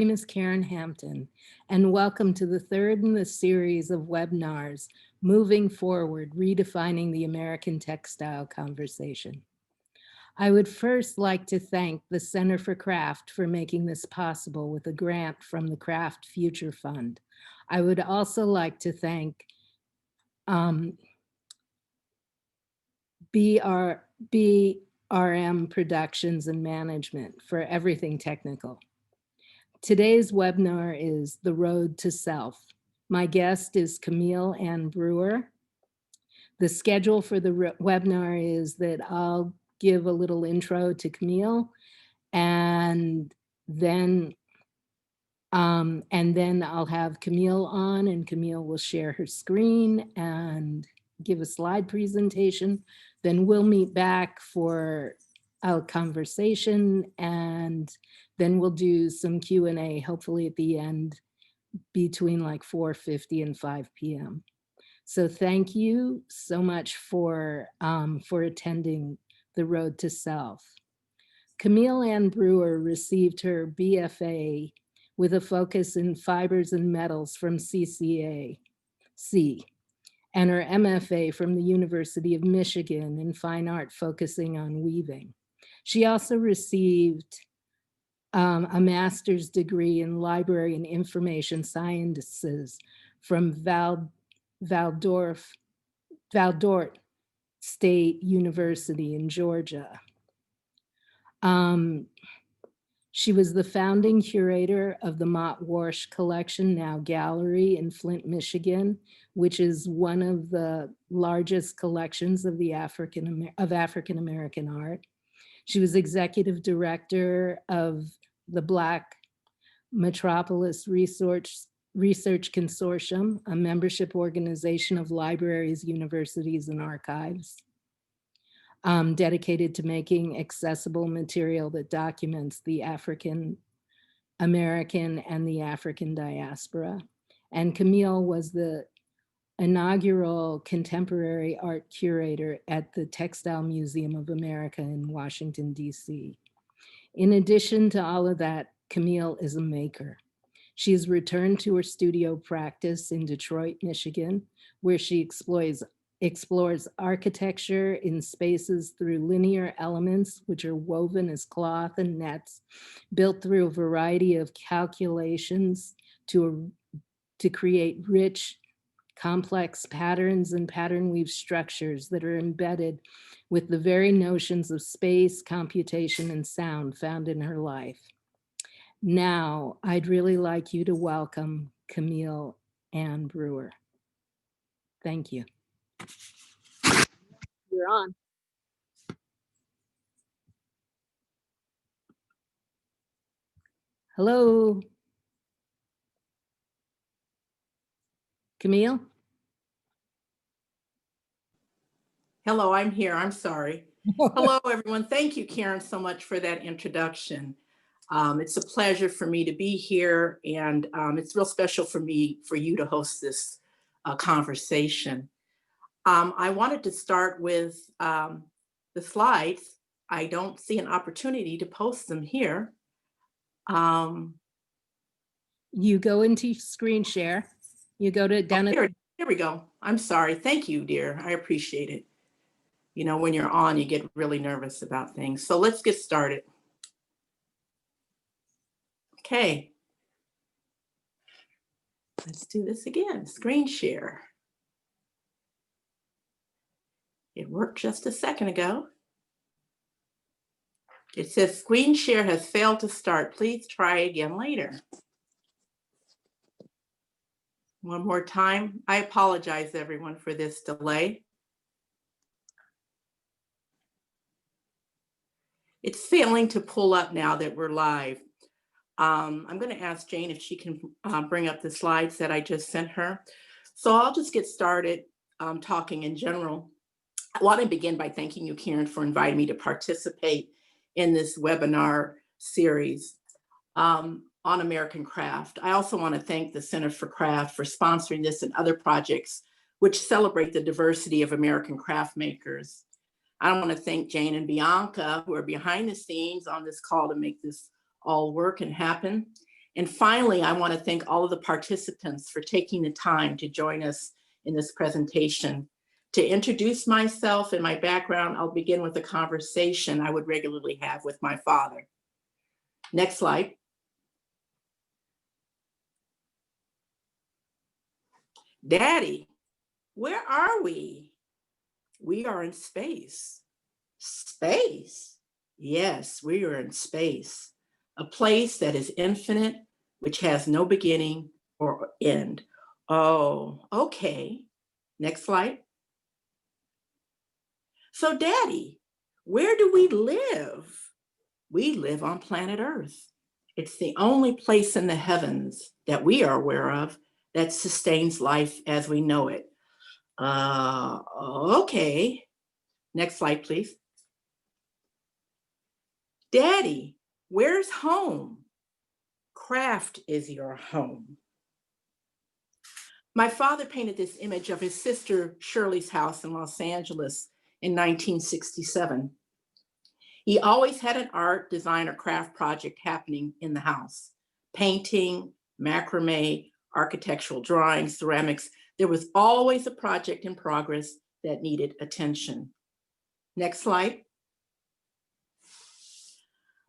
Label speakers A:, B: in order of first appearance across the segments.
A: My name is Karen Hampton, and welcome to the third in the series of webinars, Moving Forward, Redefining the American Textile Conversation. I would first like to thank the Center for Craft for making this possible with a grant from the Craft Future Fund. I would also like to thank BRM Productions and Management for everything technical. Today's webinar is The Road to Self. My guest is Camille Ann Brewer. The schedule for the webinar is that I'll give a little intro to Camille, and then I'll have Camille on, and Camille will share her screen and give a slide presentation. Then we'll meet back for a conversation, and then we'll do some Q&A, hopefully at the end between like 4:50 and 5 p.m. So thank you so much for attending The Road to Self. Camille Ann Brewer received her BFA with a focus in fibers and metals from CCAC, and her MFA from the University of Michigan in fine art, focusing on weaving. She also received a master's degree in library and information sciences from Valdorf State University in Georgia. She was the founding curator of the Mott Warsh Collection, now Gallery in Flint, Michigan, which is one of the largest collections of the African-American art. She was executive director of the Black Metropolis Research Consortium, a membership organization of libraries, universities, and archives, dedicated to making accessible material that documents the African American and the African diaspora. And Camille was the inaugural contemporary art curator at the Textile Museum of America in Washington, D.C. In addition to all of that, Camille is a maker. She has returned to her studio practice in Detroit, Michigan, where she explores architecture in spaces through linear elements, which are woven as cloth and nets, built through a variety of calculations to create rich, complex patterns and pattern weave structures that are embedded with the very notions of space, computation, and sound found in her life. Now, I'd really like you to welcome Camille Ann Brewer. Thank you. You're on. Hello. Camille?
B: Hello, I'm here. I'm sorry. Hello, everyone. Thank you, Karen, so much for that introduction. It's a pleasure for me to be here, and it's real special for me, for you to host this conversation. I wanted to start with the slides. I don't see an opportunity to post them here.
A: You go into screen share. You go to down.
B: Here we go. I'm sorry. Thank you, dear. I appreciate it. You know, when you're on, you get really nervous about things. So let's get started. Okay. Let's do this again. Screen share. It worked just a second ago. It says screen share has failed to start. Please try again later. One more time. I apologize, everyone, for this delay. It's failing to pull up now that we're live. I'm going to ask Jane if she can bring up the slides that I just sent her. So I'll just get started talking in general. I want to begin by thanking you, Karen, for inviting me to participate in this webinar series on American craft. I also want to thank the Center for Craft for sponsoring this and other projects which celebrate the diversity of American craft makers. I want to thank Jane and Bianca, who are behind the scenes on this call to make this all work and happen. And finally, I want to thank all of the participants for taking the time to join us in this presentation. To introduce myself and my background, I'll begin with a conversation I would regularly have with my father. Next slide. Daddy, where are we? We are in space. Space? Yes, we are in space. A place that is infinite, which has no beginning or end. Oh, okay. Next slide. So, Daddy, where do we live? We live on planet Earth. It's the only place in the heavens that we are aware of that sustains life as we know it. Okay. Next slide, please. Daddy, where's home? Craft is your home. My father painted this image of his sister Shirley's house in Los Angeles in 1967. He always had an art, design, or craft project happening in the house. Painting, macrame, architectural drawings, ceramics. There was always a project in progress that needed attention. Next slide.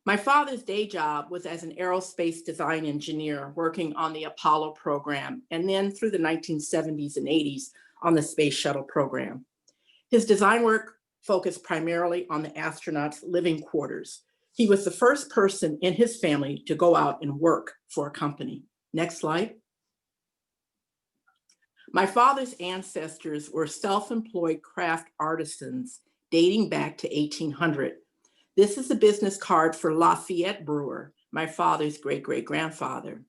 B: My father's day job was as an aerospace design engineer working on the Apollo program, and then through the 1970s and 80s on the space shuttle program. His design work focused primarily on the astronauts' living quarters. He was the first person in his family to go out and work for a company. Next slide. My father's ancestors were self-employed craft artisans dating back to 1800. This is a business card for Lafayette Brewer, my father's great-great-grandfather.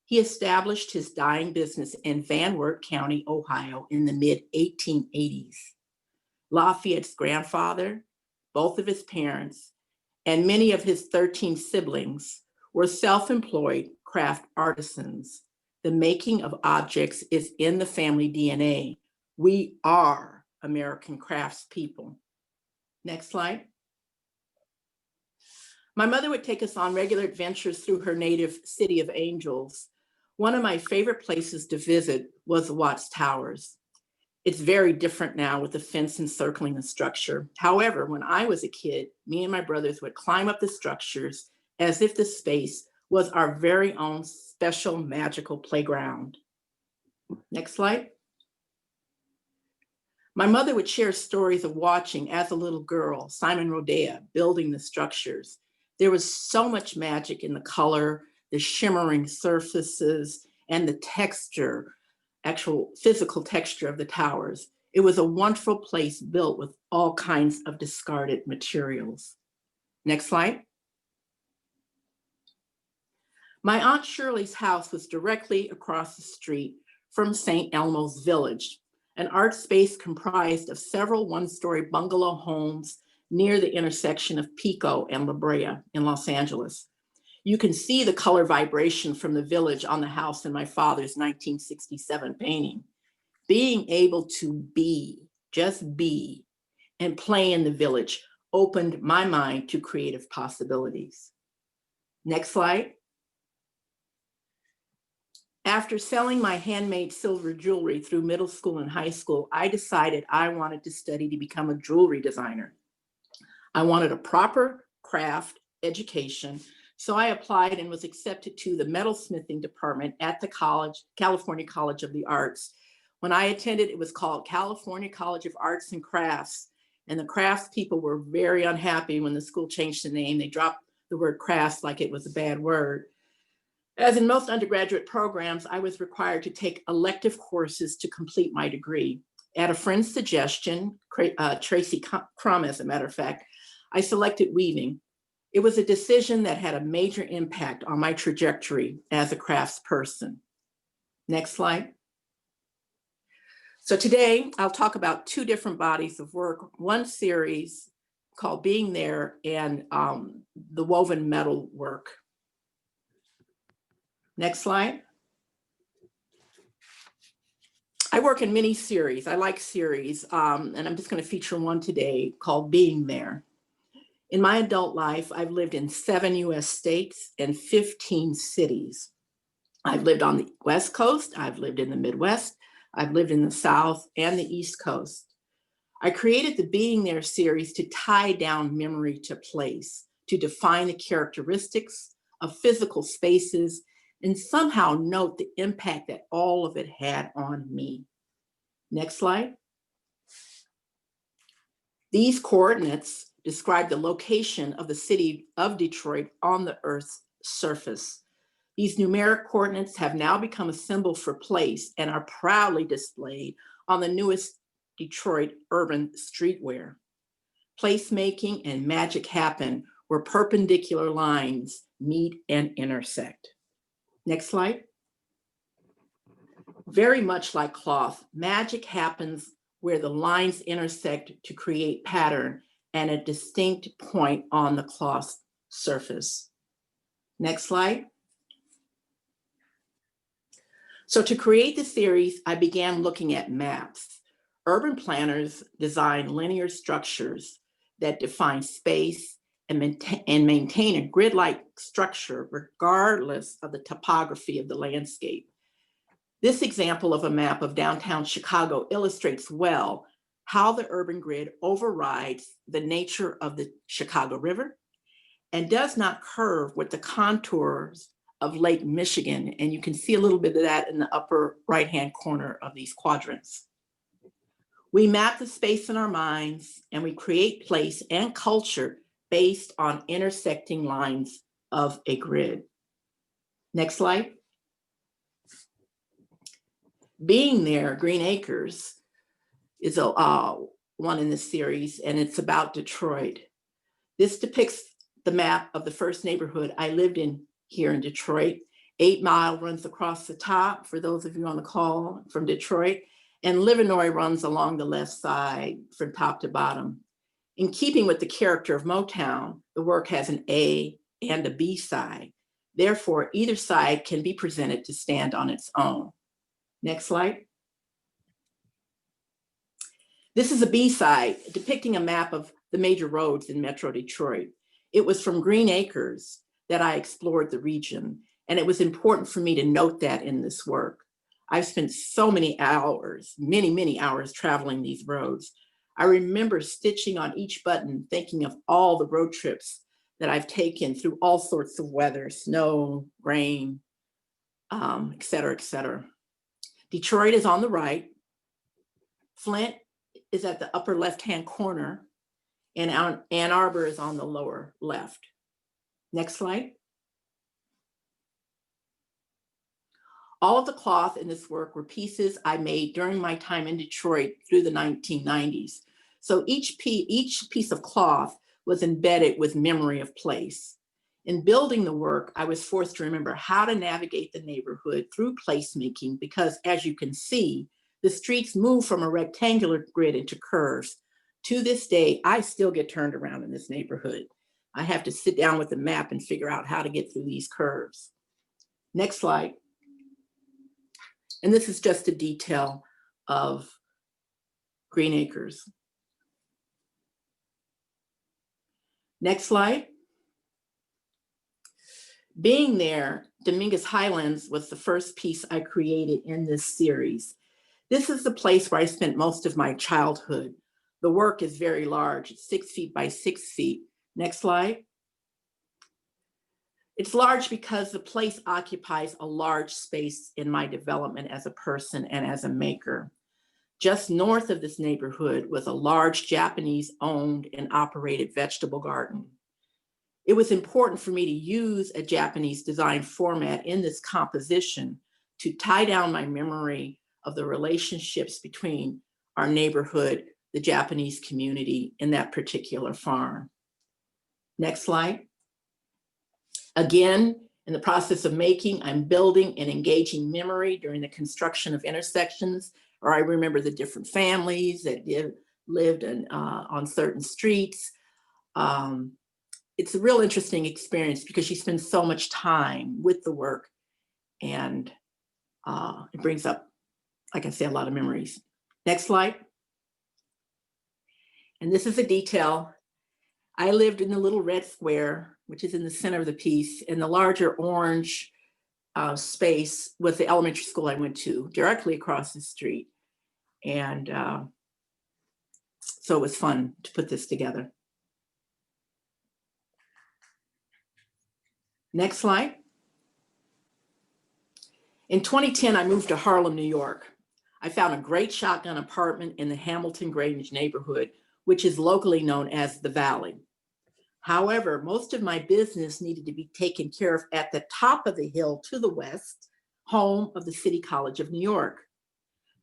B: He established his dyeing business in Van Wert County, Ohio in the mid-1880s. Lafayette's grandfather, both of his parents, and many of his 13 siblings were self-employed craft artisans. The making of objects is in the family DNA. We are American craftspeople. Next slide. My mother would take us on regular adventures through her native city of Angels. One of my favorite places to visit was the Watts Towers. It's very different now with the fence encircling the structure. However, when I was a kid, me and my brothers would climb up the structures as if the space was our very own special magical playground. Next slide. My mother would share stories of watching as a little girl, Simon Rodea, building the structures. There was so much magic in the color, the shimmering surfaces, and the texture, actual physical texture of the towers. It was a wonderful place built with all kinds of discarded materials. Next slide. My Aunt Shirley's house was directly across the street from St. Elmo's Village, an art space comprised of several one-story bungalow homes near the intersection of Pico and La Brea in Los Angeles. You can see the color vibration from the village on the house in my father's 1967 painting. Being able to be, just be, and play in the village opened my mind to creative possibilities. Next slide. After selling my handmade silver jewelry through middle school and high school, I decided I wanted to study to become a jewelry designer. I wanted a proper craft education, so I applied and was accepted to the metalsmithing department at the California College of the Arts. When I attended, it was called California College of Arts and Crafts, and the crafts people were very unhappy when the school changed the name. They dropped the word crafts like it was a bad word. As in most undergraduate programs, I was required to take elective courses to complete my degree. At a friend's suggestion, Tracy Crum, as a matter of fact, I selected weaving. It was a decision that had a major impact on my trajectory as a craftsperson. Next slide. So today I'll talk about two different bodies of work, one series called Being There and the woven metal work. Next slide. I work in many series. I like series, and I'm just going to feature one today called Being There. In my adult life, I've lived in 7 US states and 15 cities. I've lived on the West Coast, I've lived in the Midwest, I've lived in the South and the East Coast. I created the Being There series to tie down memory to place, to define the characteristics of physical spaces, and somehow note the impact that all of it had on me. Next slide. These coordinates describe the location of the city of Detroit on the Earth's surface. These numeric coordinates have now become a symbol for place and are proudly displayed on the newest Detroit urban streetwear. Placemaking and magic happen where perpendicular lines meet and intersect. Next slide. Very much like cloth, magic happens where the lines intersect to create pattern and a distinct point on the cloth surface. Next slide. So to create the series, I began looking at maps. Urban planners design linear structures that define space and maintain a grid-like structure regardless of the topography of the landscape. This example of a map of downtown Chicago illustrates well how the urban grid overrides the nature of the Chicago River and does not curve with the contours of Lake Michigan. And you can see a little bit of that in the upper right-hand corner of these quadrants. We map the space in our minds and we create place and culture based on intersecting lines of a grid. Next slide. Being There, Green Acres, is one in this series, and it's about Detroit. This depicts the map of the first neighborhood I lived in here in Detroit. 8 Mile runs across the top, for those of you on the call from Detroit, and Livernois runs along the left side from top to bottom. In keeping with the character of Motown, the work has an A and a B side. Therefore, either side can be presented to stand on its own. Next slide. This is a B side depicting a map of the major roads in Metro Detroit. It was from Green Acres that I explored the region, and it was important for me to note that in this work. I've spent so many hours, many hours traveling these roads. I remember stitching on each button, thinking of all the road trips that I've taken through all sorts of weather, snow, rain, et cetera, et cetera. Detroit is on the right. Flint is at the upper left-hand corner, and Ann Arbor is on the lower left. Next slide. All of the cloth in this work were pieces I made during my time in Detroit through the 1990s. So each piece of cloth was embedded with memory of place. In building the work, I was forced to remember how to navigate the neighborhood through placemaking because, as you can see, the streets move from a rectangular grid into curves. To this day, I still get turned around in this neighborhood. I have to sit down with a map and figure out how to get through these curves. Next slide. And this is just a detail of Green Acres. Next slide. Being There, Dominguez Highlands was the first piece I created in this series. This is the place where I spent most of my childhood. The work is very large, it's 6 feet by 6 feet. Next slide. It's large because the place occupies a large space in my development as a person and as a maker. Just north of this neighborhood was a large Japanese-owned and operated vegetable garden. It was important for me to use a Japanese design format in this composition to tie down my memory of the relationships between our neighborhood, the Japanese community, and that particular farm. Next slide. Again, in the process of making, I'm building and engaging memory during the construction of intersections, or I remember the different families that lived on certain streets. It's a real interesting experience because you spend so much time with the work, and it brings up, like I say, a lot of memories. Next slide. And this is a detail. I lived in the little red square, which is in the center of the piece, and the larger orange space was the elementary school I went to, directly across the street. And so it was fun to put this together. Next slide. In 2010, I moved to Harlem, New York. I found a great shotgun apartment in the Hamilton Grange neighborhood, which is locally known as the Valley. However, most of my business needed to be taken care of at the top of the hill to the west, home of the City College of New York.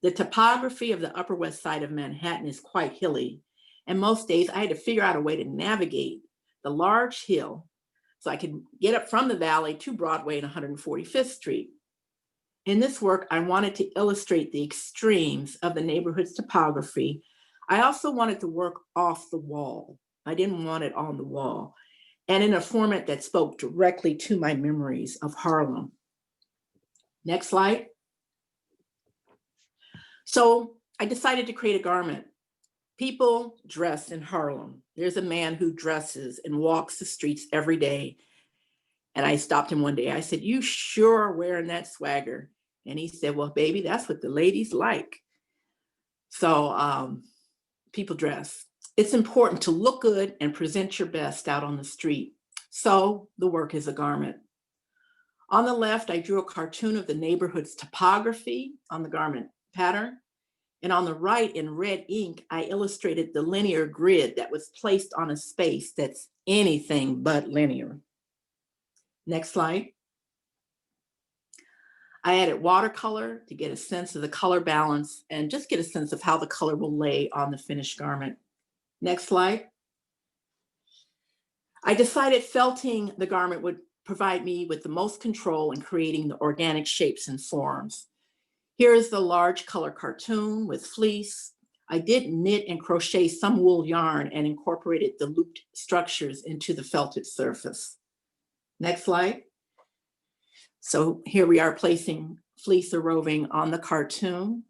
B: The topography of the Upper West Side of Manhattan is quite hilly, and most days I had to figure out a way to navigate the large hill so I could get up from the Valley to Broadway and 145th Street. In this work, I wanted to illustrate the extremes of the neighborhood's topography. I also wanted to work off the wall. I didn't want it on the wall, and in a format that spoke directly to my memories of Harlem. Next slide. So I decided to create a garment. People dress in Harlem. There's a man who dresses and walks the streets every day. And I stopped him one day. I said, "You sure are wearing that swagger." And he said, "Well, baby, that's what the ladies like." So people dress. It's important to look good and present your best out on the street. So the work is a garment. On the left, I drew a cartoon of the neighborhood's topography on the garment pattern. And on the right, in red ink, I illustrated the linear grid that was placed on a space that's anything but linear. Next slide. I added watercolor to get a sense of the color balance and just get a sense of how the color will lay on the finished garment. Next slide. I decided felting the garment would provide me with the most control in creating the organic shapes and forms. Here is the large color cartoon with fleece. I did knit and crochet some wool yarn and incorporated the looped structures into the felted surface. Next slide. So here we are placing fleece or roving on the cartoon.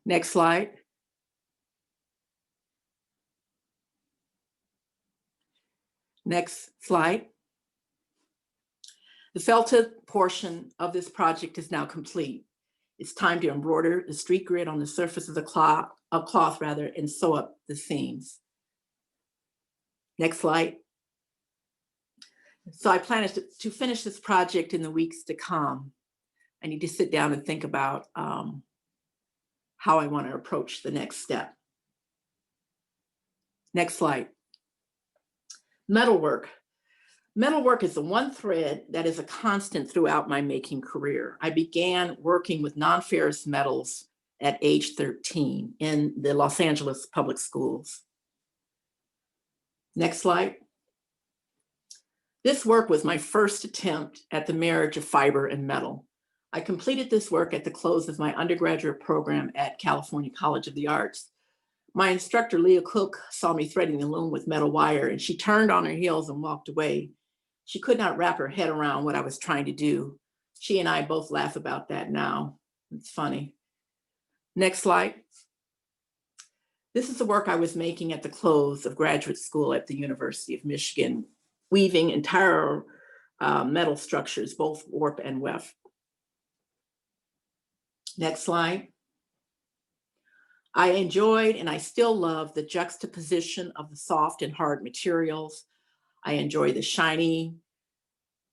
B: Next slide. Next slide. The felted portion of this project is now complete. It's time to embroider the street grid on the surface of the cloth, and sew up the seams. Next slide. So I plan to finish this project in the weeks to come. I need to sit down and think about how I want to approach the next step. Next slide. Metalwork. Metalwork is the one thread that is a constant throughout my making career. I began working with non-ferrous metals at age 13 in the Los Angeles public schools. Next slide. This work was my first attempt at the marriage of fiber and metal. I completed this work at the close of my undergraduate program at California College of the Arts. My instructor, Leah Cook, saw me threading the loom with metal wire, and she turned on her heels and walked away. She could not wrap her head around what I was trying to do. She and I both laugh about that now. It's funny. Next slide. This is the work I was making at the close of graduate school at the University of Michigan, weaving entire metal structures, both warp and weft. Next slide. I enjoyed and I still love the juxtaposition of the soft and hard materials. I enjoy the shiny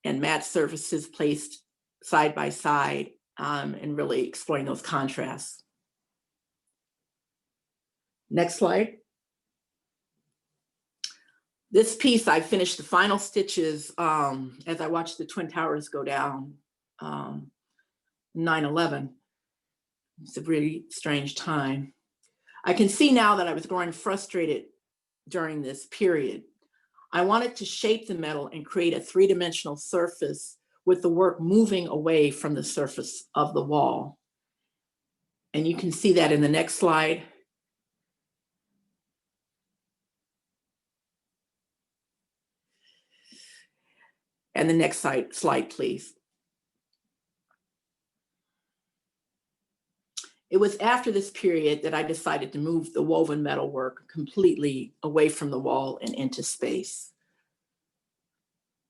B: and matte surfaces placed side by side and really exploring those contrasts. Next slide. This piece, I finished the final stitches as I watched the Twin Towers go down, 9/11. It's a really strange time. I can see now that I was growing frustrated during this period. I wanted to shape the metal and create a three-dimensional surface with the work moving away from the surface of the wall. And you can see that in the next slide. And the next slide, please. It was after this period that I decided to move the woven metal work completely away from the wall and into space.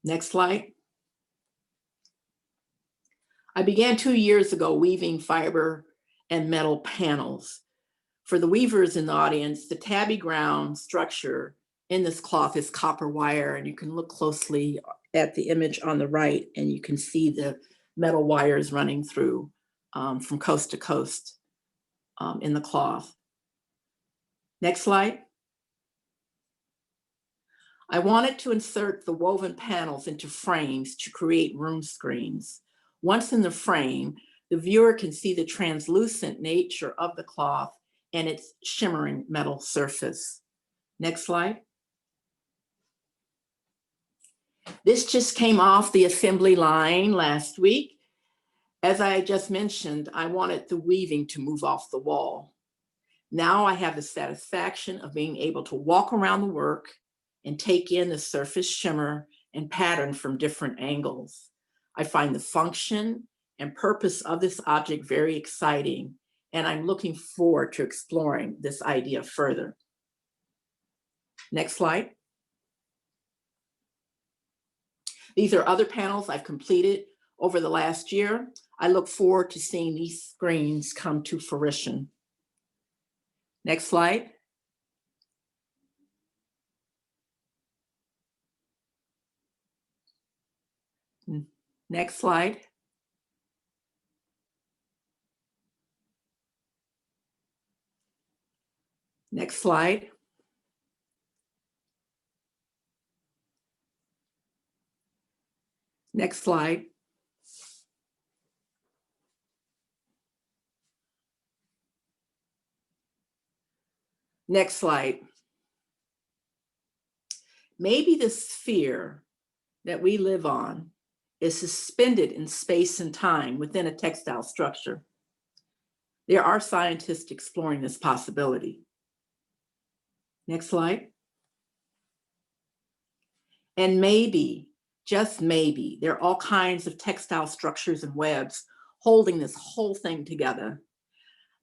B: Next slide. I began 2 years ago weaving fiber and metal panels. For the weavers in the audience, the tabby ground structure in this cloth is copper wire, and you can look closely at the image on the right and you can see the metal wires running through from coast to coast in the cloth. Next slide. I wanted to insert the woven panels into frames to create room screens. Once in the frame, the viewer can see the translucent nature of the cloth and its shimmering metal surface. Next slide. This just came off the assembly line last week. As I just mentioned, I wanted the weaving to move off the wall. Now I have the satisfaction of being able to walk around the work and take in the surface shimmer and pattern from different angles. I find the function and purpose of this object very exciting, and I'm looking forward to exploring this idea further. Next slide. These are other panels I've completed over the last year. I look forward to seeing these screens come to fruition. Next slide. Next slide. Next slide. Next slide. Next slide. Maybe the sphere that we live on is suspended in space and time within a textile structure. There are scientists exploring this possibility. Next slide. And maybe, just maybe, there are all kinds of textile structures and webs holding this whole thing together.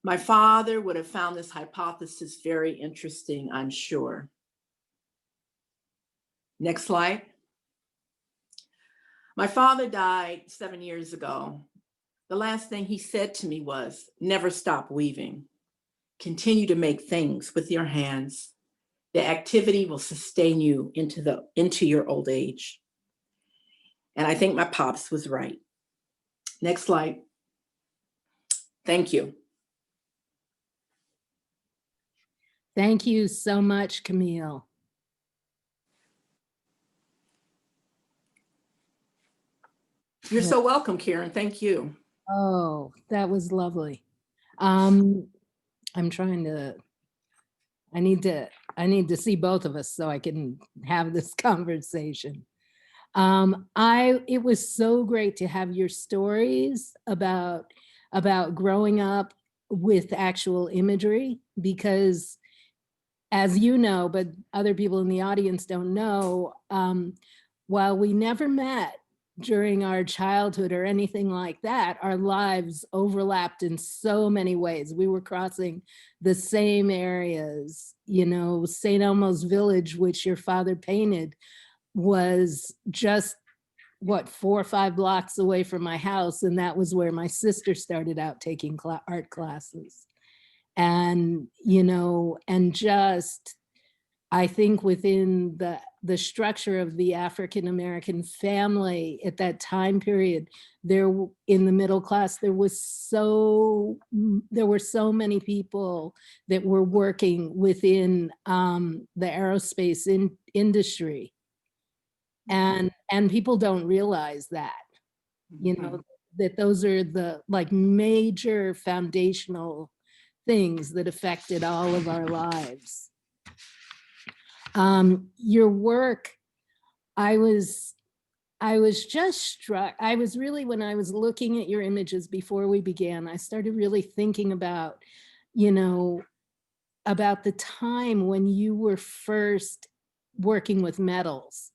B: My father would have found this hypothesis very interesting, I'm sure. Next slide. My father died 7 years ago. The last thing he said to me was, never stop weaving. Continue to make things with your hands. The activity will sustain you into your old age. And I think my pops was right. Next slide. Thank you.
A: Thank you so much, Camille.
B: You're so welcome, Karen. Thank you.
A: Oh, that was lovely. I'm trying to, I need to see both of us so I can have this conversation. It was so great to have your stories about growing up with actual imagery, because as you know, but other people in the audience don't know, while we never met during our childhood or anything like that, our lives overlapped in so many ways. We were crossing the same areas. You know, St. Elmo's Village, which your father painted, was just, what, 4 or 5 blocks away from my house. And that was where my sister started out taking art classes. And, you know, and just, I think within the structure of the African-American family at that time period, there in the middle class, there were so many people that were working within the aerospace industry. And people don't realize that, you know, that those are the like major foundational things that affected all of our lives. Your work, I was just struck. I was really, when I was looking at your images before we began, I started really thinking about, you know, about the time when you were first working with metals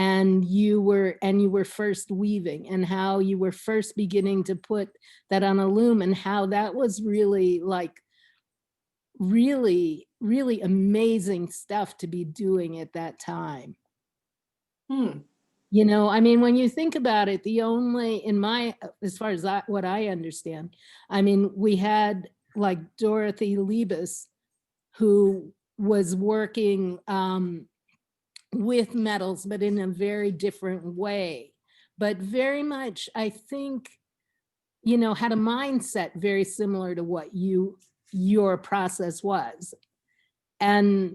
A: and you were first weaving, and how you were first beginning to put that on a loom, and how that was really like really amazing stuff to be doing at that time. You know, I mean, when you think about it, the only, in my, as far as what I understand, I mean, we had like Dorothy Liebes, who was working with metals, but in a very different way. But very much, I think, you know, had a mindset very similar to what your process was. And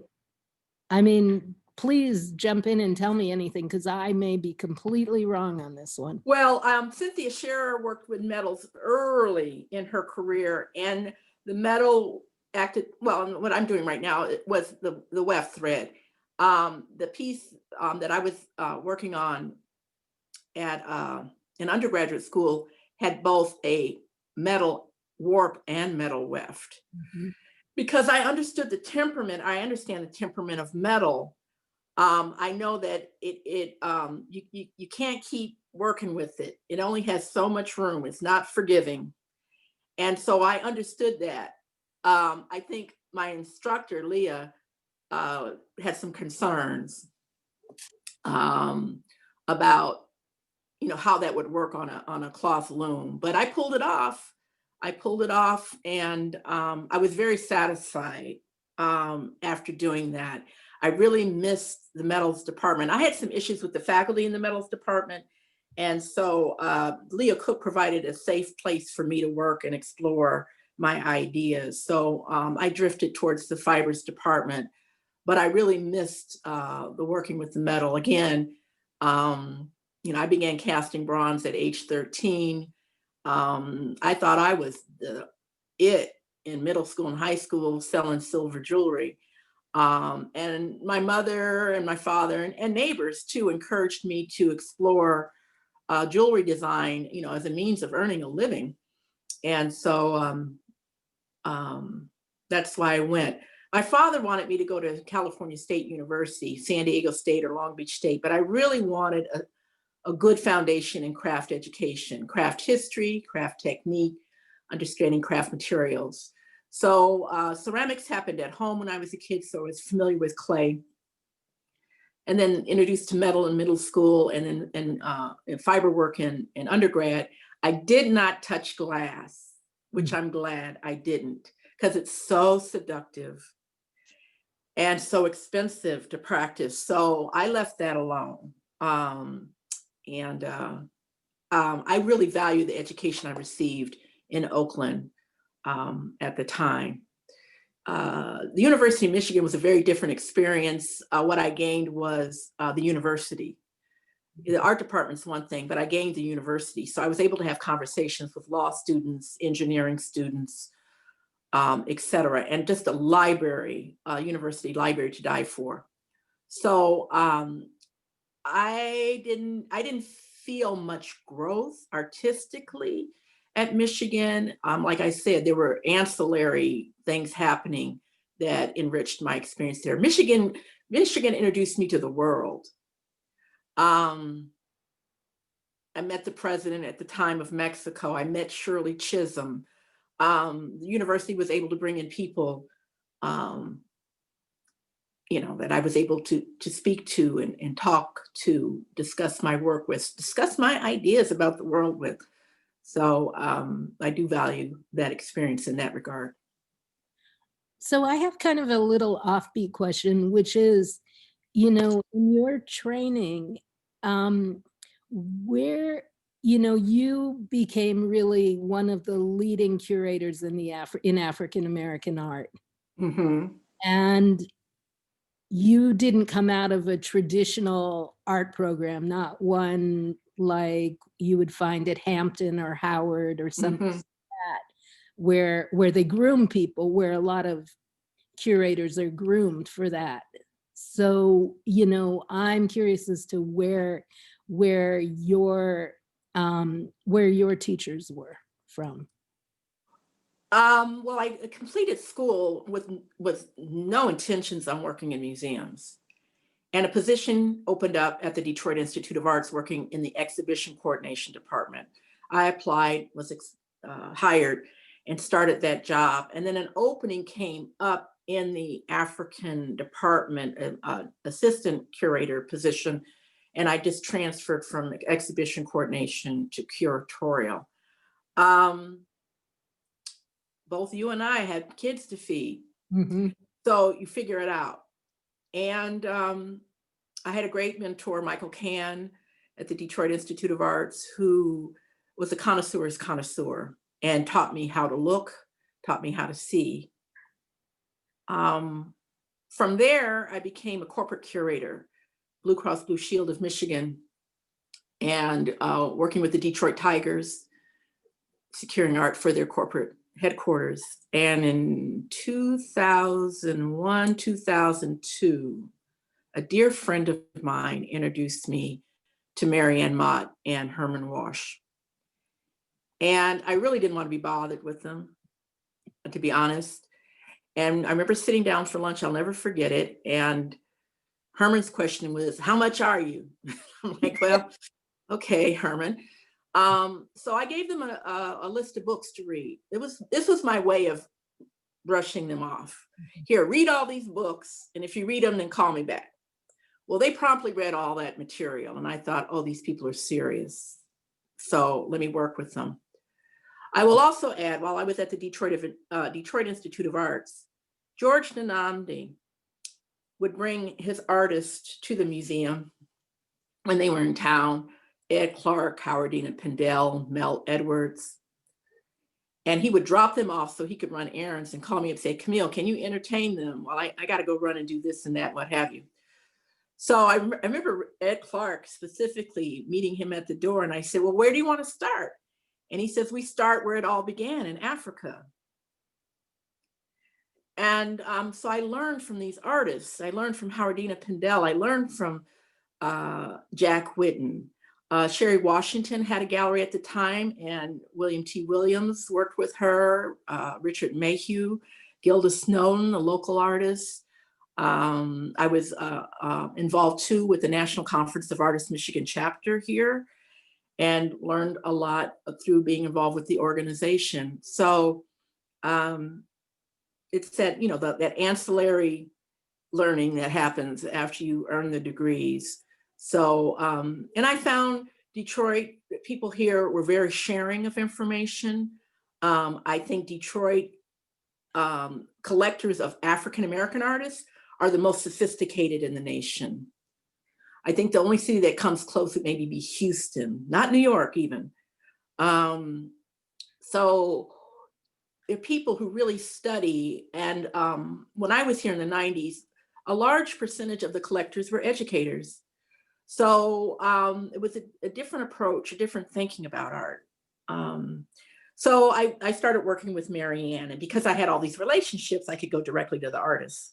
A: I mean, please jump in and tell me anything, because I may be completely wrong on this one.
B: Well, Cynthia Scherer worked with metals early in her career, and the metal acted, well, what I'm doing right now, it was the weft thread. The piece that I was working on at an undergraduate school had both a metal warp and metal weft. Because I understood the temperament, I understand the temperament of metal. I know that you can't keep working with it. It only has so much room. It's not forgiving. And so I understood that. I think my instructor, Leah, had some concerns about, you know, how that would work on a cloth loom, but I pulled it off. And I was very satisfied after doing that. I really missed the metals department. I had some issues with the faculty in the metals department. And so Leah Cook provided a safe place for me to work and explore my ideas. So I drifted towards the fibers department, but I really missed the working with the metal. Again, you know, I began casting bronze at age 13. I thought I was it in middle school and high school selling silver jewelry. And my mother and my father and neighbors too encouraged me to explore jewelry design, you know, as a means of earning a living. And so that's why I went. My father wanted me to go to California State University, San Diego State or Long Beach State, but I really wanted a good foundation in craft education, craft history, craft technique, understanding craft materials. So ceramics happened at home when I was a kid, so I was familiar with clay. And then introduced to metal in middle school, and then fiber work in undergrad. I did not touch glass, which I'm glad I didn't, because it's so seductive and so expensive to practice. So I left that alone. I really value the education I received in Oakland at the time. The University of Michigan was a very different experience. What I gained was the university. The art department's one thing, but I gained the university. So I was able to have conversations with law students, engineering students, et cetera, and just a library, university library to die for. So I didn't feel much growth artistically at Michigan. Like I said, there were ancillary things happening that enriched my experience there. Michigan introduced me to the world. I met the president at the time of Mexico. I met Shirley Chisholm. The university was able to bring in people, you know, that I was able to speak to and talk to, discuss my work with, discuss my ideas about the world with. So I do value that experience in that regard.
A: So I have kind of a little offbeat question, which is, you know, in your training, where, you know, you became really one of the leading curators in in African American art. And you didn't come out of a traditional art program, not one like you would find at Hampton or Howard or something like that, where they groom people, where a lot of curators are groomed for that. So, you know, I'm curious as to where your teachers were from.
B: Well, I completed school with no intentions on working in museums. And a position opened up at the Detroit Institute of Arts working in the exhibition coordination department. I applied, was hired, and started that job. And then an opening came up in the African department, assistant curator position, and I just transferred from exhibition coordination to curatorial. Both you and I had kids to feed, so you figure it out. And I had a great mentor, Michael Cann, at the Detroit Institute of Arts, who was a connoisseur's connoisseur and taught me how to look, taught me how to see. From there, I became a corporate curator, Blue Cross Blue Shield of Michigan, and working with the Detroit Tigers, securing art for their corporate headquarters. And in 2001, 2002, a dear friend of mine introduced me to Marianne Mott and Herman Walsh. And I really didn't want to be bothered with them, to be honest. And I remember sitting down for lunch, I'll never forget it. And Herman's question was, how much are you? I'm like, well, okay, Herman. So I gave them a list of books to read. This was my way of brushing them off. Here, read all these books, and if you read them, then call me back. Well, they promptly read all that material, and I thought, oh, these people are serious. So let me work with them. I will also add, while I was at the Detroit Institute of Arts, George Nanandi would bring his artists to the museum when they were in town. Ed Clark, Howardina Pindell, Mel Edwards. And he would drop them off so he could run errands and call me and say, Camille, can you entertain them? Well, I got to go run and do this and that, what have you. So I remember Ed Clark specifically meeting him at the door, and I said, well, where do you want to start? And he says, we start where it all began, in Africa. And so I learned from these artists. I learned from Howardina Pindell. I learned from Jack Whitten. Sherry Washington had a gallery at the time, and William T. Williams worked with her, Richard Mayhew, Gilda Snowden, a local artist. I was involved too with the National Conference of Artists Michigan chapter here, and learned a lot through being involved with the organization. So it's that, you know, that ancillary learning that happens after you earn the degrees. So, and I found Detroit, people here were very sharing of information. I think Detroit collectors of African-American artists are the most sophisticated in the nation. I think the only city that comes close would maybe be Houston, not New York even. So there are people who really study. And when I was here in the 90s, a large percentage of the collectors were educators. So it was a different approach, a different thinking about art. So I started working with Marianne, and because I had all these relationships, I could go directly to the artists,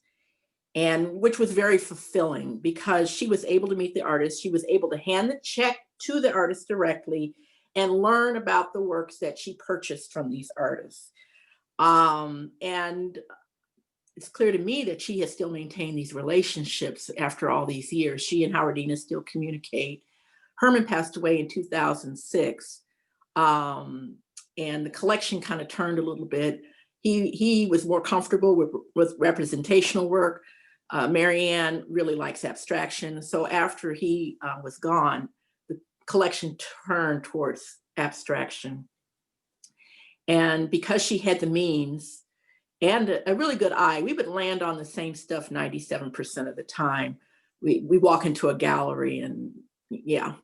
B: and which was very fulfilling because she was able to meet the artist. She was able to hand the check to the artist directly and learn about the works that she purchased from these artists. And it's clear to me that she has still maintained these relationships after all these years. She and Howardina still communicate. Herman passed away in 2006. And the collection kind of turned a little bit. He was more comfortable with representational work. Marianne really likes abstraction. So after he was gone, the collection turned towards abstraction. And because she had the means and a really good eye, we would land on the same stuff 97% of the time. We walk into a gallery and yeah.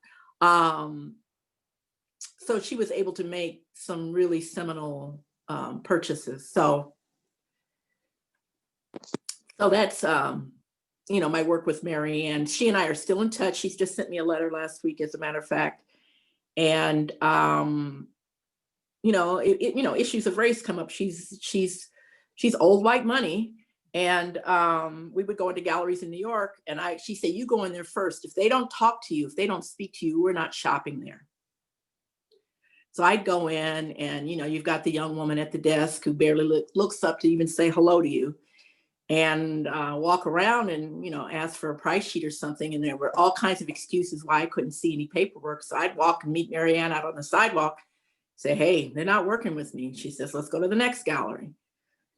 B: So she was able to make some really seminal purchases. So that's, you know, my work with Marianne. She and I are still in touch. She's just sent me a letter last week, as a matter of fact. And, you know, you know, issues of race come up. She's old white money. And we would go into galleries in New York, and she'd say, you go in there first. If they don't talk to you, if they don't speak to you, we're not shopping there. So I'd go in, and, you know, you've got the young woman at the desk who barely looks up to even say hello to you. and walk around and, ask for a price sheet or something. And there were all kinds of excuses why I couldn't see any paperwork. So I'd walk and meet Mary Ann out on the sidewalk, say, hey, they're not working with me. She says, let's go to the next gallery.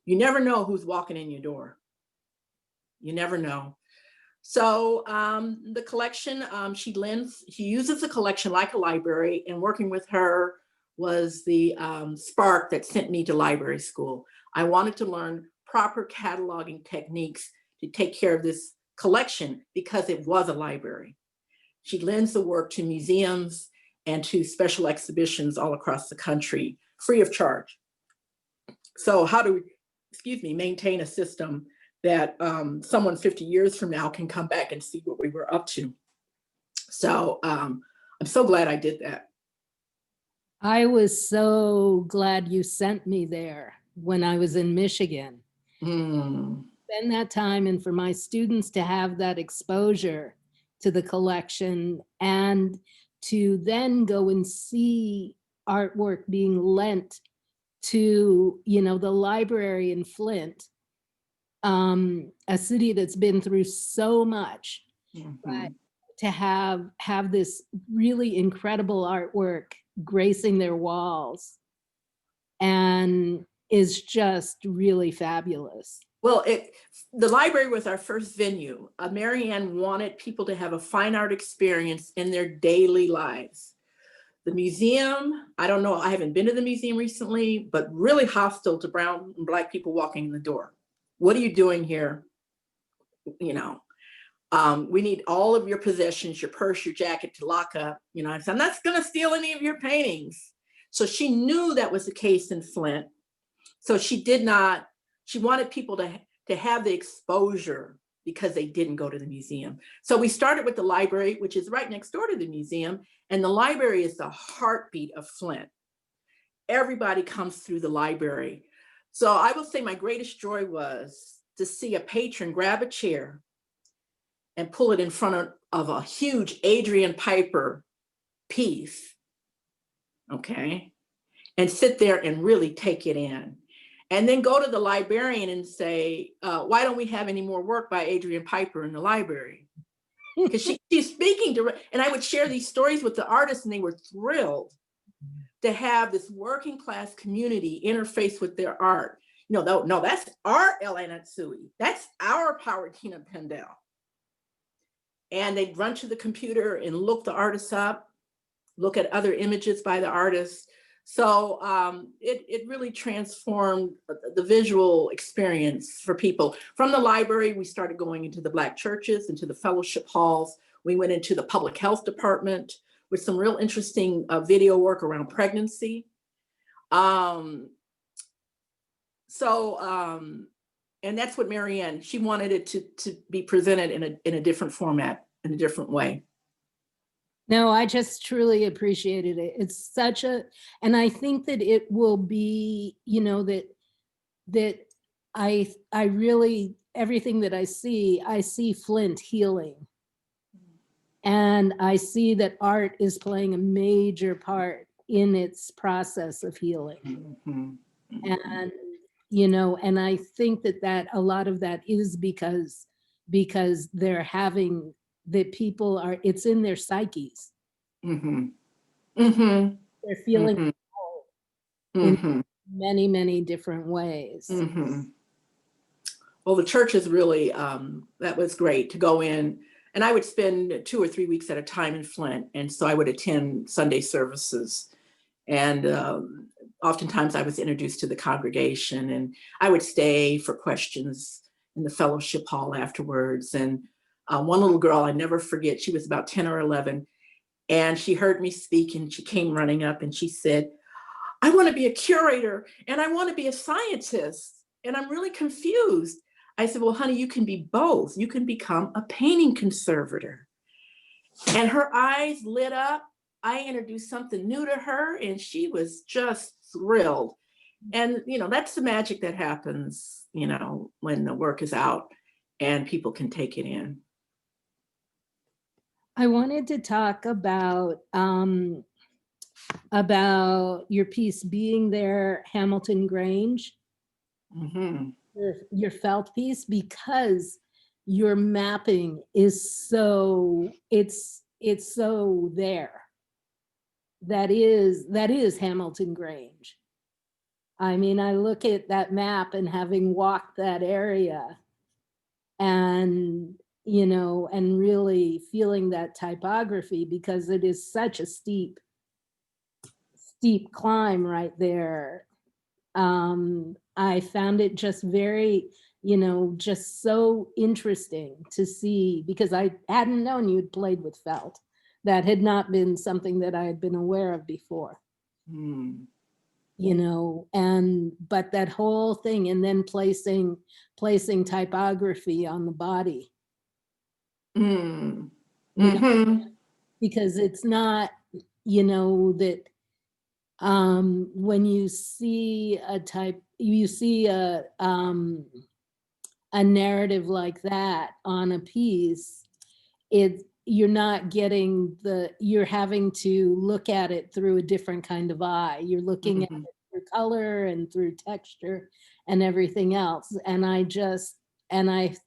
B: You never know who's walking in your door. You never know. So the collection, she uses the collection like a library, and working with her was the spark that sent me to library school. I wanted to learn proper cataloging techniques to take care of this collection because it was a library. She lends the work to museums and to special exhibitions all across the country, free of charge. So how do we, maintain a system that someone 50 years from now can come back and see what we were up to? So I'm so glad I did that.
A: I was so glad you sent me there when I was in Michigan. Spend that time, and for my students to have that exposure to the collection and to then go and see artwork being lent to, the library in Flint, a city that's been through so much, but to have this really incredible artwork gracing their walls and is just really fabulous.
B: Well, the library was our first venue. Mary Ann wanted people to have a fine art experience in their daily lives. The museum, I don't know, I haven't been to the museum recently, but really hostile to brown and Black people walking in the door. What are you doing here? We need all of your possessions, your purse, your jacket to lock up. I said, I'm not going to steal any of your paintings. So she knew that was the case in Flint. So she wanted people to have the exposure because they didn't go to the museum. So we started with the library, which is right next door to the museum. And the library is the heartbeat of Flint. Everybody comes through the library. So I will say my greatest joy was to see a patron grab a chair and pull it in front of a huge Adrian Piper piece, okay? And sit there and really take it in. And then go to the librarian and say, why don't we have any more work by Adrian Piper in the library? Because she's speaking to, and I would share these stories with the artists, and they were thrilled to have this working class community interface with their art. No, that's our L.A. Natsui. That's our Powertina Pendel. And they'd run to the computer and look the artists up, look at other images by the artists. So it really transformed the visual experience for people. From the library, we started going into the Black churches, into the fellowship halls. We went into the public health department with some real interesting video work around pregnancy. And that's what Mary Ann, she wanted it to be presented in a different format, in a different way.
A: No, I just truly appreciated it. It's such and I think that it will be, that I really, everything that I see Flint healing. And I see that art is playing a major part in its process of healing. And, and I think that a lot of that is because they're having, that people are, it's in their psyches. They're feeling in many, many different ways.
B: Well, the church is really, that was great to go in. And I would spend 2 or 3 weeks at a time in Flint. And so I would attend Sunday services. And oftentimes I was introduced to the congregation, and I would stay for questions in the fellowship hall afterwards. And one little girl, I never forget, she was about 10 or 11, and she heard me speak, and she came running up and she said, I want to be a curator and I want to be a scientist, and I'm really confused. I said, well, honey, you can be both. You can become a painting conservator. And her eyes lit up. I introduced something new to her, and she was just thrilled. And, that's the magic that happens, when the work is out and people can take it in.
A: I wanted to talk about your piece, Being There, Hamilton Grange. your felt piece, because your mapping is so, it's so there. That is Hamilton Grange. I mean, I look at that map and having walked that area and, you know, and really feeling that typography, because it is such a steep climb right there. I found it just very, you know, just so interesting to see, because I hadn't known you'd played with felt. That had not been something that I had been aware of before.
B: Mm.
A: You know, but that whole thing, and then placing typography on the body.
B: Mm.
A: You know,
B: Mm-hmm.
A: because it's not, you know, that when you see a narrative like that on a piece, you're not getting you're having to look at it through a different kind of eye. You're looking at
B: Mm-hmm.
A: it through color and through texture and everything else. And I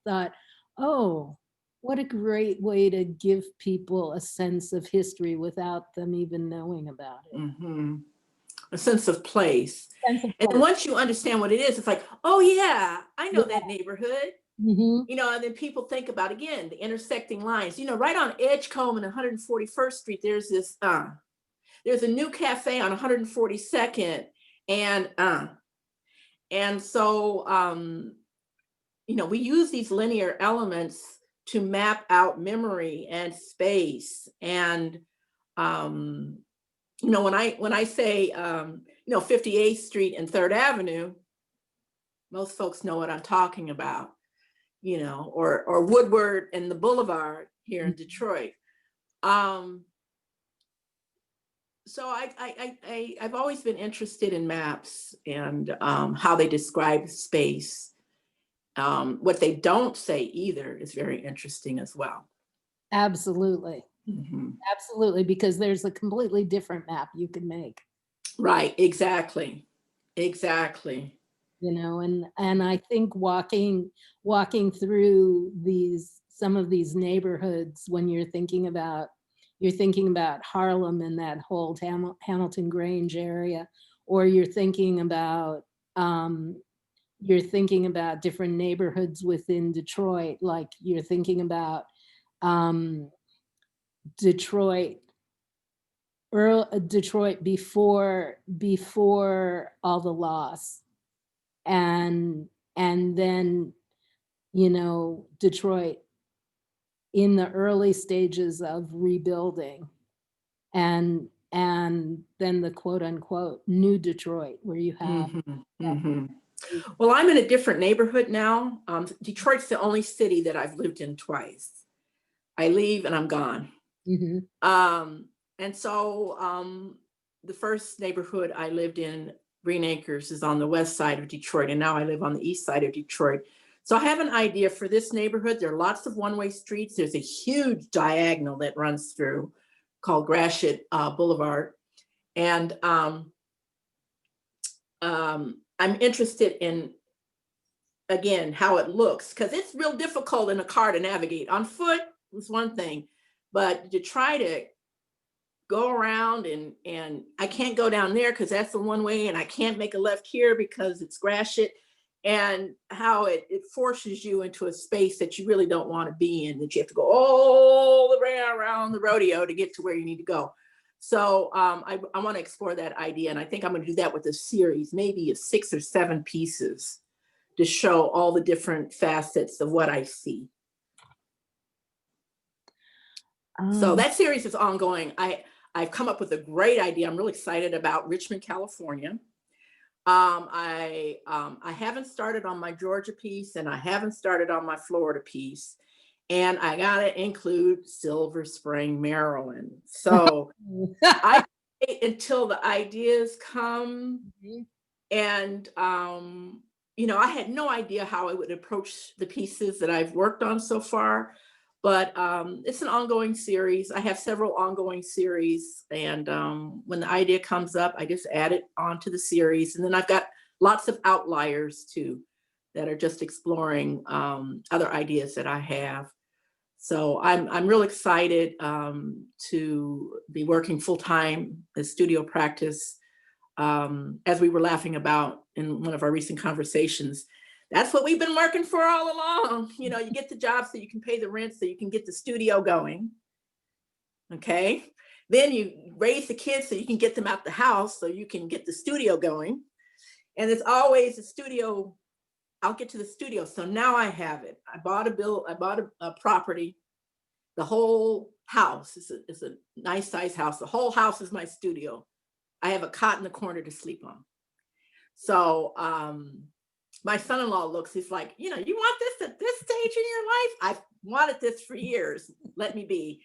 A: thought, oh, what a great way to give people a sense of history without them even knowing about it.
B: Mm-hmm. A sense of place.
A: Sense of
B: And
A: place.
B: once you understand what it is, it's like, oh yeah, I know
A: Yeah.
B: that neighborhood.
A: Mhm.
B: You know, and then people think about, again, the intersecting lines. You know, right on Edgecombe and 141st Street, there's a new cafe on 142nd, and so you know, we use these linear elements to map out memory and space. And you know, when I say you know, 58th Street and 3rd Avenue, most folks know what I'm talking about. You know, or Woodward and the Boulevard here in Detroit. So I've always been interested in maps and how they describe space. What they don't say either is very interesting as well.
A: Absolutely.
B: Mm-hmm.
A: Absolutely, because there's a completely different map you can make.
B: Right, exactly. Exactly.
A: You know, and I think walking through some of these neighborhoods, when you're thinking about Harlem and that whole Hamilton Grange area, or you're thinking about different neighborhoods within Detroit, like you're thinking about Detroit Detroit before all the loss, and then, you know, Detroit in the early stages of rebuilding, and then the quote unquote new Detroit, where you have
B: Mm-hmm. Mm-hmm. Well, I'm in a different neighborhood now. Detroit's the only city that I've lived in twice. I leave and I'm gone.
A: mm-hmm.
B: And so the first neighborhood I lived in, Green Acres, is on the west side of Detroit, and now I live on the east side of Detroit. So I have an idea for this neighborhood. There are lots of one-way streets. There's a huge diagonal that runs through called Gratiot Boulevard. And I'm interested in, again, how it looks, because it's real difficult in a car to navigate. On foot is one thing, but to try to go around and I can't go down there because that's the one way, and I can't make a left here because it's Gratiot, and how it forces you into a space that you really don't want to be in, that you have to go all the way around the rodeo to get to where you need to go. So I want to explore that idea, and I think I'm going to do that with a series, maybe of 6 or 7 pieces, to show all the different facets of what I see. So that series is ongoing. I've come up with a great idea. I'm really excited about Richmond, California. I haven't started on my Georgia piece, and I haven't started on my Florida piece, and I gotta include Silver Spring, Maryland. So I wait until the ideas come, and you know, I had no idea how I would approach the pieces that I've worked on so far. But it's an ongoing series. I have several ongoing series, and when the idea comes up, I just add it onto the series, and then I've got lots of outliers too. that are just exploring other ideas that I have. So I'm real excited to be working full-time in studio practice. As we were laughing about in one of our recent conversations, that's what we've been working for all along. You know, you get the job so you can pay the rent, so you can get the studio going. Okay. Then you raise the kids so you can get them out the house so you can get the studio going. And it's always the studio. I'll get to the studio. So now I have it. I bought a property. The whole house is a nice size house. The whole house is my studio. I have a cot in the corner to sleep on. So my son-in-law looks, he's like, you know, you want this at this stage in your life? I've wanted this for years. Let me be.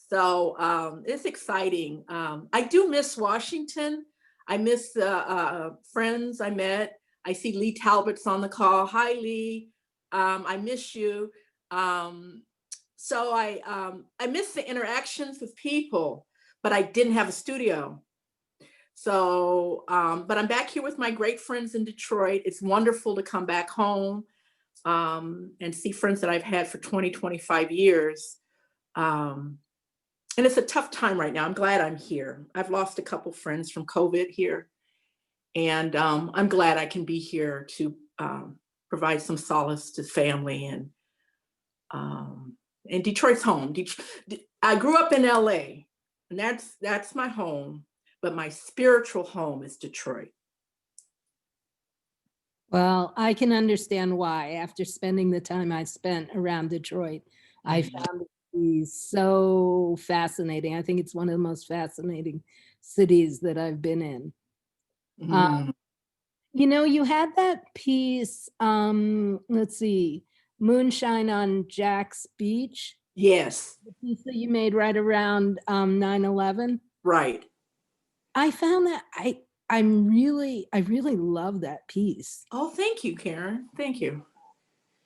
B: So it's exciting. I do miss Washington. I miss the friends I met. I see Lee Talbot's on the call. Hi, Lee. I miss you. So I miss the interactions with people, but I didn't have a studio. So, but I'm back here with my great friends in Detroit. It's wonderful to come back home and see friends that I've had for 20, 25 years. And it's a tough time right now. I'm glad I'm here. I've lost a couple friends from COVID here. And I'm glad I can be here to provide some solace to family. And Detroit's home. I grew up in LA, and that's my home. But my spiritual home is Detroit.
A: Well, I can understand why. After spending the time I spent around Detroit, I found it to be so fascinating. I think it's one of the most fascinating cities that I've been in. You know, you had that piece, let's see, Moonshine on Jack's Beach.
B: Yes.
A: The piece that you made right around 9/11.
B: Right.
A: I found that I really love that piece.
B: Oh, thank you, Karen. Thank you.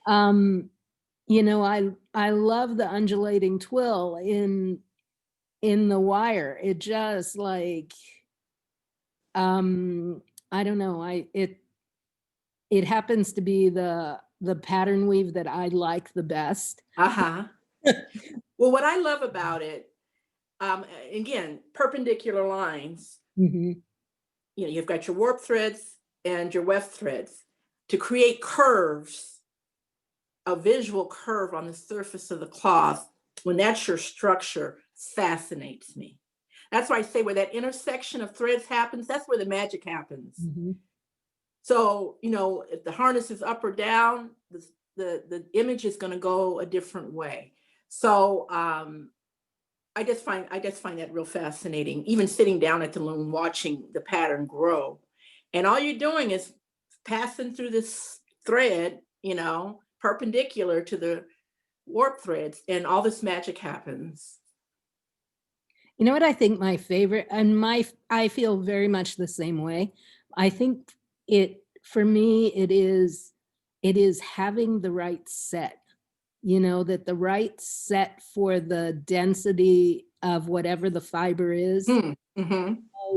A: You know, I love the undulating twill in the wire. It just like, I don't know, it happens to be the pattern weave that I like the best.
B: Well, what I love about it, again, perpendicular lines. You know, you've got your warp threads and your weft threads to create curves, a visual curve on the surface of the cloth. When that's your structure, fascinates me. That's why I say where that intersection of threads happens, that's where the magic happens. So, you know, if the harness is up or down, the image is going to go a different way. So I just find that real fascinating, even sitting down at the loom, watching the pattern grow. And all you're doing is passing through this thread, you know, perpendicular to the warp threads, and all this magic happens.
A: You know what I think my favorite, and I feel very much the same way. I think for me, it is having the right set, you know, that the right set for the density of whatever the fiber is,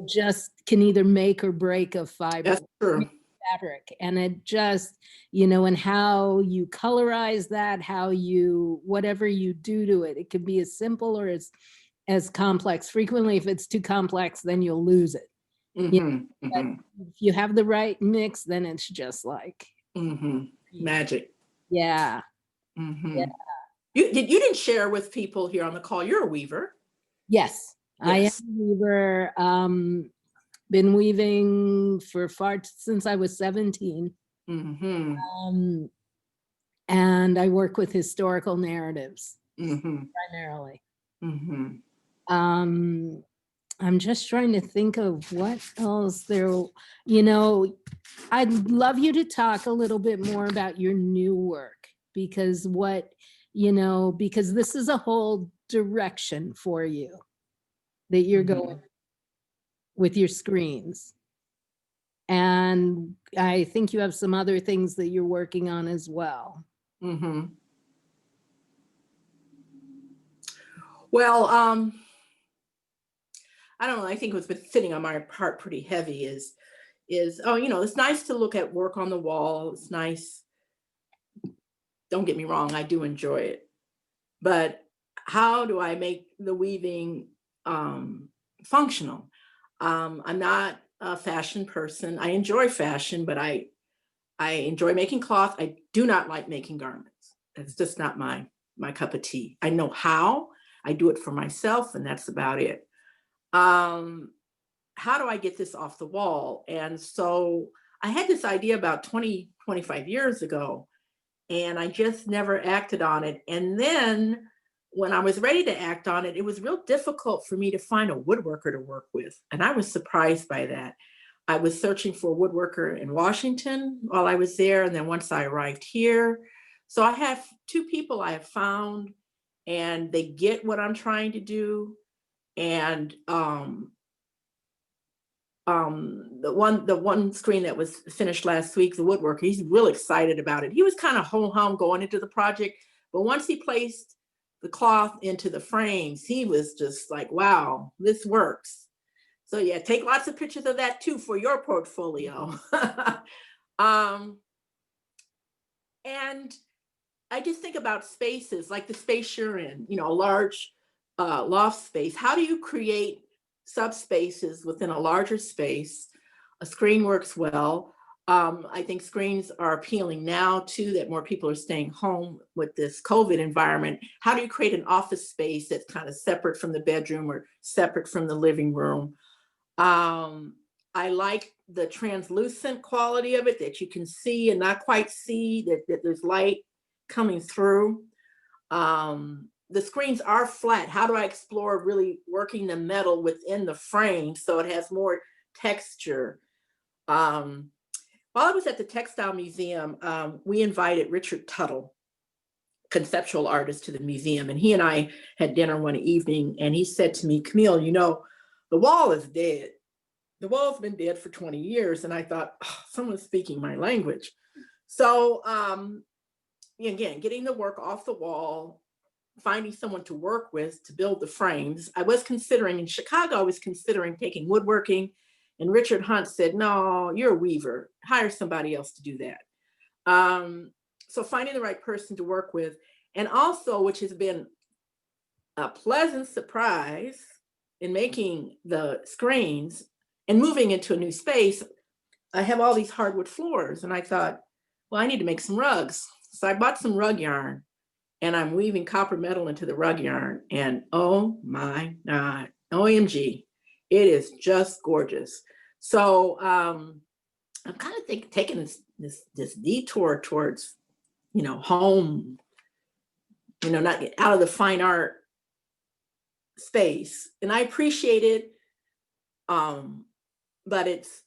A: just can either make or break a fiber.
B: That's true.
A: Fabric. And it just, you know, and how you colorize that, how you, whatever you do to it, it could be as simple or as complex. Frequently, if it's too complex, then you'll lose it. You know, if you have the right mix, then it's just like
B: magic.
A: Yeah.
B: Yeah. You didn't share with people here on the call, you're a weaver.
A: Yes. I am a weaver. Been weaving since I was 17. And I work with historical narratives primarily. I'm just trying to think of what else there, you know, I'd love you to talk a little bit more about your new work, because because this is a whole direction for you that you're going with your screens. And I think you have some other things that you're working on as well.
B: Well, I don't know. I think what's been sitting on my heart pretty heavy is, oh, you know, it's nice to look at work on the wall. It's nice don't get me wrong, I do enjoy it. But how do I make the weaving functional? I'm not a fashion person. I enjoy fashion, but I enjoy making cloth. I do not like making garments. That's just not my cup of tea. I know how. I do it for myself, and that's about it. How do I get this off the wall? And so I had this idea about 20, 25 years ago, and I just never acted on it. And then when I was ready to act on it, it was real difficult for me to find a woodworker to work with. And I was surprised by that. I was searching for a woodworker in Washington while I was there. And then once I arrived here, so I have two people I have found, and they get what I'm trying to do. And the one screen that was finished last week, the woodworker, he's real excited about it. He was kind of ho-hum going into the project, but once he placed the cloth into the frames, he was just like, wow, this works. So yeah, take lots of pictures of that too for your portfolio. And I just think about spaces like the space you're in, you know, a large loft space. How do you create subspaces within a larger space? A screen works well. I think screens are appealing now too, that more people are staying home with this COVID environment. How do you create an office space that's kind of separate from the bedroom or separate from the living room? I like the translucent quality of it, that you can see and not quite see, that there's light coming through. The screens are flat. How do I explore really working the metal within the frame so it has more texture? While I was at the Textile Museum, we invited Richard Tuttle, conceptual artist, to the museum, and he and I had dinner one evening, and he said to me, Camille, you know, the wall is dead. The wall's been dead for 20 years. And I thought, oh, someone's speaking my language. So again, getting the work off the wall, finding someone to work with to build the frames. I was considering, in Chicago, I was considering taking woodworking, and Richard Hunt said, no, you're a weaver, hire somebody else to do that. So finding the right person to work with, and also, which has been a pleasant surprise in making the screens and moving into a new space, I have all these hardwood floors, and I thought, well, I need to make some rugs. So I bought some rug yarn, and I'm weaving copper metal into the rug yarn, and oh my God, OMG, it is just gorgeous. So I'm kind of taking this detour towards, you know, home, you know, not out of the fine art space, and I appreciate it. But it's,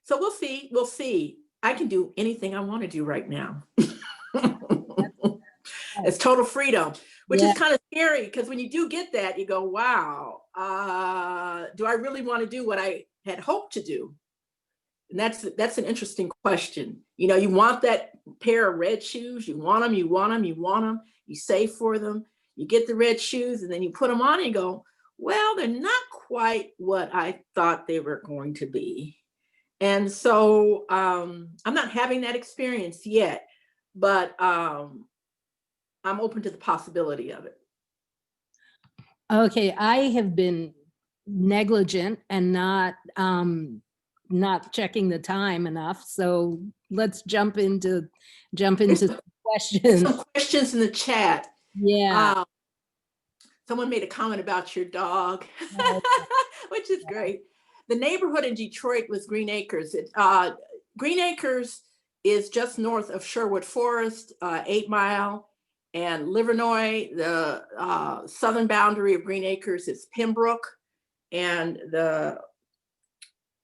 B: so we'll see. I can do anything I want to do right now. It's total freedom, which is kind of scary, because when you do get that, you go, wow, do I really want to do what I had hoped to do? And that's an interesting question. You know, you want that pair of red shoes, you want them, you save for them, you get the red shoes, and then you put them on and you go, well, they're not quite what I thought they were going to be. And so I'm not having that experience yet, but I'm open to the possibility of it.
A: Okay, I have been negligent and not checking the time enough. So let's jump into questions.
B: Some questions in the chat.
A: Yeah.
B: Someone made a comment about your dog, which is great. The neighborhood in Detroit was Green Acres. Green Acres is just north of Sherwood Forest, 8 Mile, and Livernois. The southern boundary of Green Acres is Pembroke, and the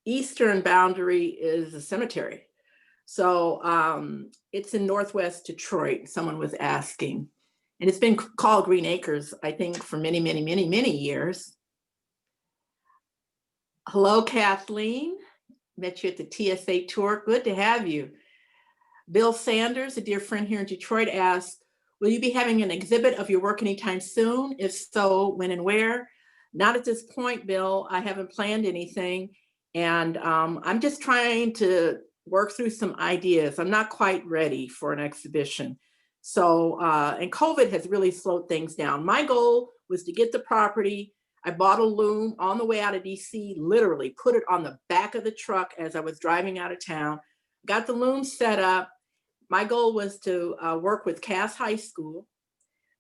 B: eastern boundary is a cemetery. So it's in Northwest Detroit, someone was asking. And it's been called Green Acres, I think, for many, many, many, many years. Hello, Kathleen. Met you at the TSA tour. Good to have you. Bill Sanders, a dear friend here in Detroit, asked, will you be having an exhibit of your work anytime soon? If so, when and where? Not at this point, Bill. I haven't planned anything. And I'm just trying to work through some ideas. I'm not quite ready for an exhibition. So, and COVID has really slowed things down. My goal was to get the property. I bought a loom on the way out of DC, literally put it on the back of the truck as I was driving out of town, got the loom set up. My goal was to work with Cass High School,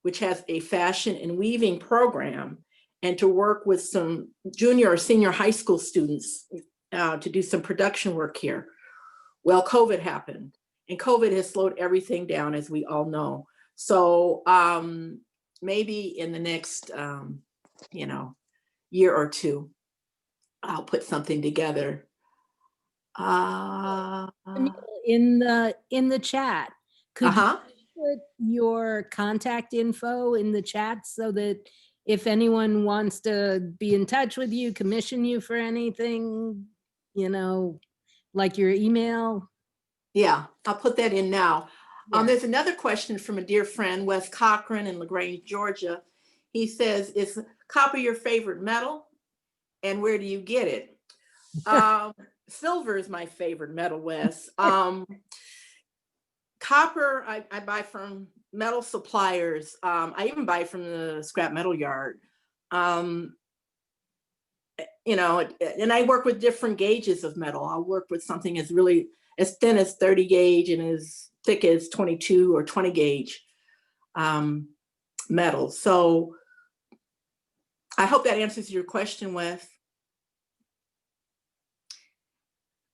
B: which has a fashion and weaving program, and to work with some junior or senior high school students to do some production work here. Well, COVID happened, and COVID has slowed everything down, as we all know. So maybe in the next, year or two, I'll put something together.
A: In the chat, could you
B: Uh-huh.
A: put your contact info in the chat so that if anyone wants to be in touch with you, commission you for anything, like your email?
B: Yeah, I'll put that in now.
A: Yeah.
B: There's another question from a dear friend, Wes Cochran in LaGrange, Georgia. He says, is copper your favorite metal? And where do you get it? Silver is my favorite metal, Wes. Copper, I buy from metal suppliers. I even buy from the scrap metal yard. And I work with different gauges of metal. I'll work with something as really as thin as 30 gauge and as thick as 22 or 20 gauge metal. So I hope that answers your question, Wes.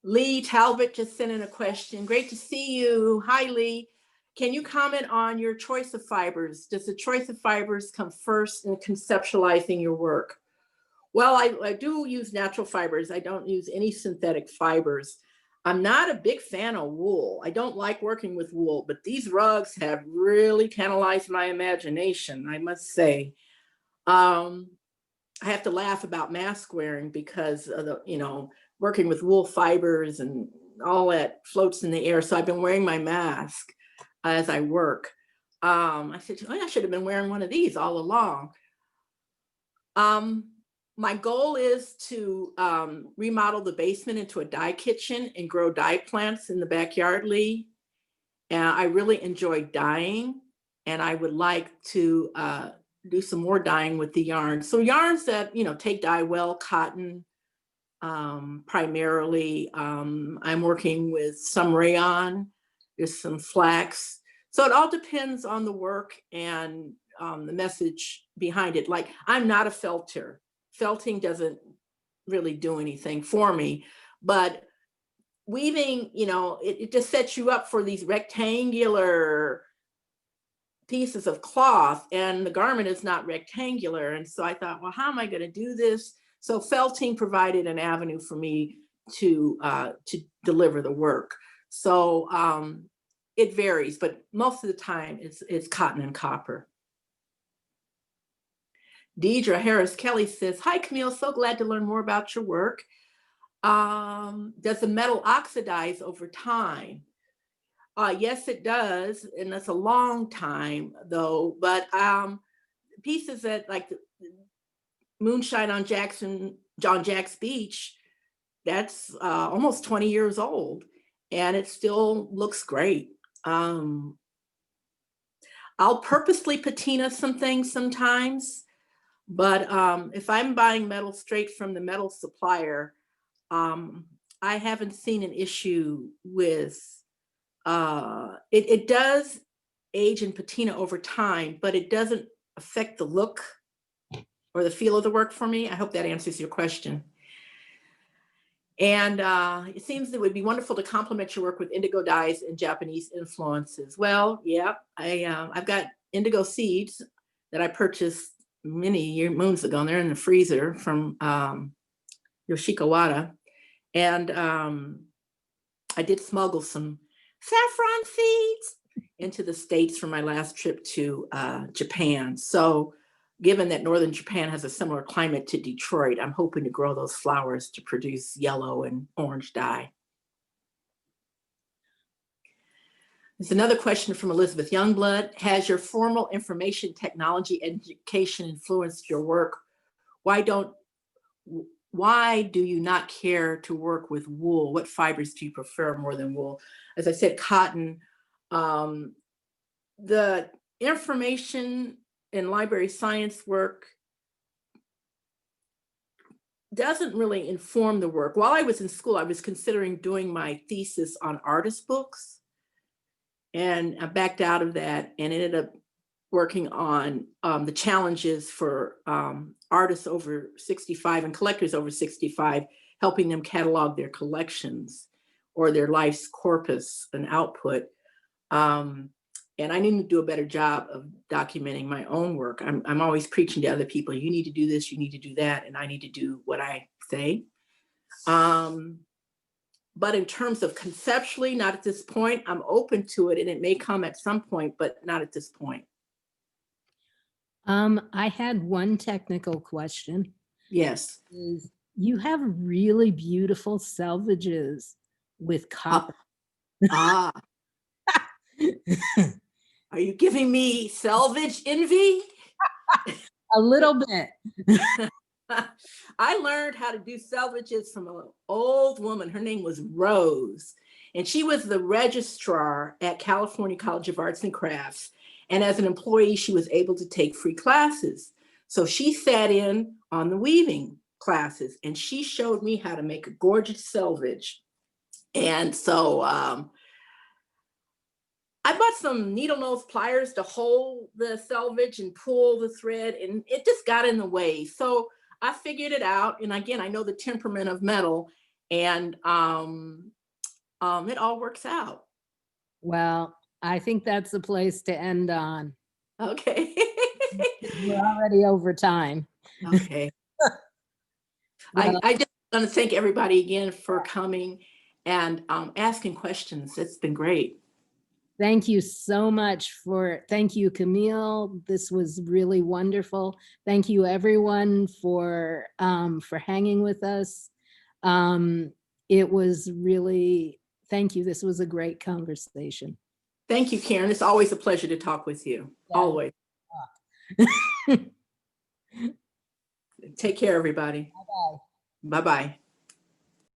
B: Lee Talbot just sent in a question. Great to see you. Hi, Lee. Can you comment on your choice of fibers? Does the choice of fibers come first in conceptualizing your work? Well, I do use natural fibers. I don't use any synthetic fibers. I'm not a big fan of wool. I don't like working with wool, but these rugs have really tantalized my imagination, I must say. I have to laugh about mask wearing because of the, working with wool fibers and all that floats in the air. So I've been wearing my mask as I work. I said, I should have been wearing one of these all along. My goal is to remodel the basement into a dye kitchen and grow dye plants in the backyard, Lee. And I really enjoy dyeing, and I would like to do some more dyeing with the yarns. So yarns that, take dye well, cotton, primarily. I'm working with some rayon, there's some flax. So it all depends on the work and the message behind it. Like, I'm not a felter. Felting doesn't really do anything for me, but weaving, it just sets you up for these rectangular pieces of cloth, and the garment is not rectangular. And so I thought, well, how am I going to do this? So felting provided an avenue for me to deliver the work. So it varies, but most of the time it's cotton and copper. Deidre Harris Kelly says, hi, Camille, so glad to learn more about your work. Does the metal oxidize over time? Yes, it does. And that's a long time though, but pieces that like the Moonshine on John Jack's Beach, that's almost 20 years old and it still looks great. I'll purposely patina some things sometimes, but if I'm buying metal straight from the metal supplier, I haven't seen an issue with, it does age and patina over time, but it doesn't affect the look or the feel of the work for me. I hope that answers your question. And it seems it would be wonderful to complement your work with indigo dyes and Japanese influences. Well, yeah, I've got indigo seeds that I purchased many moons ago, and they're in the freezer from Yoshikawara. And I did smuggle some saffron seeds into the States for my last trip to Japan. So given that Northern Japan has a similar climate to Detroit, I'm hoping to grow those flowers to produce yellow and orange dye. There's another question from Elizabeth Youngblood. Has your formal information technology education influenced your work? Why do you not care to work with wool? What fibers do you prefer more than wool? As I said, cotton. the information in library science work doesn't really inform the work. While I was in school, I was considering doing my thesis on artist books, and I backed out of that and ended up working on the challenges for artists over 65 and collectors over 65, helping them catalog their collections or their life's corpus and output. And I need to do a better job of documenting my own work. I'm always preaching to other people, you need to do this, you need to do that, and I need to do what I say. But in terms of conceptually, not at this point. I'm open to it, and it may come at some point, but not at this point.
A: I had one technical question.
B: Yes.
A: You have really beautiful selvages with copper.
B: Are you giving me selvage envy?
A: A little bit.
B: I learned how to do selvages from an old woman. Her name was Rose, and she was the registrar at California College of Arts and Crafts. And as an employee, she was able to take free classes. So she sat in on the weaving classes, and she showed me how to make a gorgeous selvage. And so I bought some needle nose pliers to hold the selvage and pull the thread, and it just got in the way. So I figured it out. And again, I know the temperament of metal, and it all works out.
A: Well, I think that's the place to end on.
B: Okay.
A: We're already over time.
B: Okay. Well, I just want to thank everybody again for coming and asking questions. It's been great.
A: Thank you so much thank you, Camille. This was really wonderful. Thank you everyone for hanging with us. It was really, thank you. This was a great conversation.
B: Thank you, Karen. It's always a pleasure to talk with you. Yeah. Always. Take care, everybody.
A: Bye-bye.
B: Bye-bye.